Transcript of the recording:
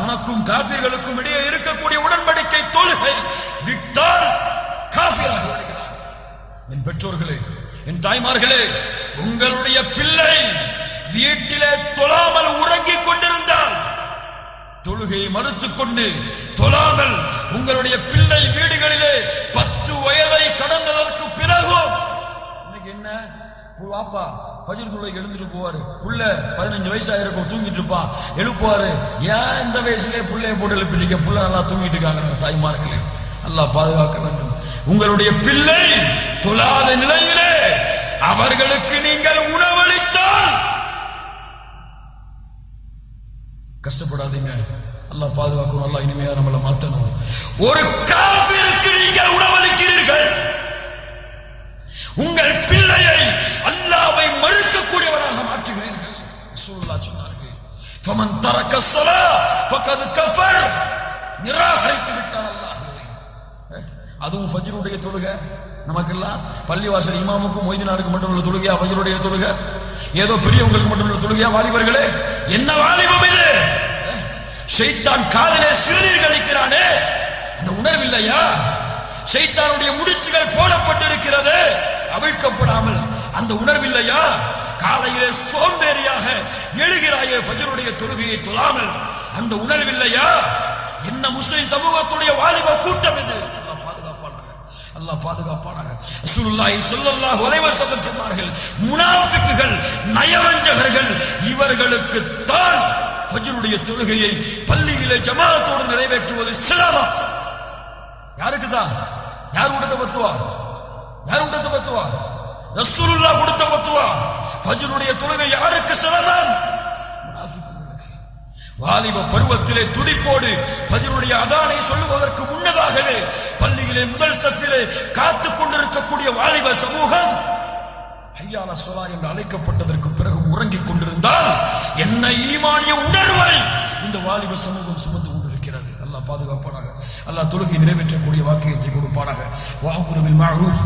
நமக்கும் காஃபிர்களுக்கும் இடையே இருக்கக்கூடிய உடன்படிக்கை தொழுகை விட்டால் காஃபிராகி விடுகிறார். என் பெற்றோர்களே, என் தாய்மார்களே, உங்களுடைய பிள்ளை வீட்டிலே தொழாமல் உறங்கிக் கொண்டிருந்தால், தொழுகையை மறுத்துக் கொண்டு தொழாமல் உங்களுடைய பிள்ளை வீடுகளிலே 10 வயதை கடந்ததற்கு பிறகும் என்ன வாப்பா ஃபஜ்ர் தொழுகைக்கு எழுந்துட்டு போவாரு, புள்ள 15 வயசாயிருக்கும் தூங்கிட்டு இருப்பான், எழுப்புவாரு. ஏன் இந்த வயசுலேயே புள்ளைய போட்டு எழுப்பிட்டீங்க? புள்ள நல்லா தூங்கிட்டு இருக்காங்க. தாய்மார்களே, அல்லாஹ் பாதுகாக்க வேண்டும். உங்களுடைய பிள்ளை தொழாத நிலையிலே அவர்களுக்கு நீங்கள் உணவளித்தால் கஷ்டப்படாதீங்க. அல்லாஹ் பாதுகாக்கணும். அல்லாஹ் இனிமையா நம்மளை மாத்தணும். ஒரு காஃபிருக்கு நீங்கள் உணவளிக்கிறீர்கள். உங்கள் பிள்ளையை அல்லாஹ்வை மறுக்கக்கூடியவராக மாற்றுகிறீர்கள். ரசூலுல்லாஹ் சொன்னார்கள், ஃபமன் தரக ஸலாத் ஃபகத் கஃபர், நிராகரித்து விட்டார் அல்லாஹ்வை. அதுவும் ஃபஜ்ருடைய தொழுகை. நமக்கெல்லாம் பள்ளிவாசல் இமாமுக்கும் மொய்தினாருக்கு மட்டும் உள்ள தொழுகையா ஃபஜ்ருடைய தொழுகை? ஏதோ பெரியவங்களுக்கு மட்டும் உள்ள தொழுகையா? வாலிபர்களே, என்ன வாலிபம் இது? ஷைத்தான் காதிலே சிறுநீர் கழிக்கிறானே, அந்த உணர்வு இல்லையா? ஷைத்தானுடைய முடிச்சுகள் போடப்பட்டிருக்கிறது, அவிழ்க்கப்படாமல் அந்த உணர்வில்லையா? காலையிலே சோம்பேறியாக எழுகிறாயே ஃபஜ்ருடைய தொழுகையை தொழாமல், அந்த உணர்வில்லையா? என்ன முஸ்லிம் சமூகத்துடைய வாலிப கூட்டம் இது? அல்லாஹ் பாதுகாப்பானாக. ரசூலுல்லாஹி ஸல்லல்லாஹு அலைஹி வஸல்லம் சொன்னார்கள், முனாஃபிக்குகள், நயவஞ்சகர்கள், இவர்களுக்கு தான் ஃபஜ்ருடைய தொழுகையை பள்ளியிலே ஜமாஅத்தோடு நிறைவேற்றுவது சிரமம். யாருக்கு தான்? யார் கொடுத்த பத்துவா? யார் கொடுத்த பத்துவா? ரசூலுல்லாஹ் கொடுத்த பத்துவா. ஃபஜ்ருடைய தொழுகை யாருக்கு சிரமம்? முனாஃபிக்குகளுக்கு. வாலிப பருவத்திலே துடிப்போடு ஃபஜ்ருடைய அதானை சொல்லுவதற்கு முன்னதாகவே பள்ளியிலே முதல் சஃபிலே காத்துக் கொண்டிருக்கக்கூடிய வாலிப சமூகம் ஹய்யா அலா ஸலா என்று அழைக்கப்பட்டதற்கு பிறகு உறங்கிக் கொண்டிருந்தால் என்ன ஈமானிய உணர்வை இந்த வாலிப சமூகம் சுமந்து கொண்டிருக்கிறது. அல்லாஹ் பாதுகாப்பானாக. அல்லாஹ் தொழுகை நிறைவேற்றக்கூடிய வாக்கியத்தை கொடுப்பானாக. வஅம்ரு பில் மஅரூஃப்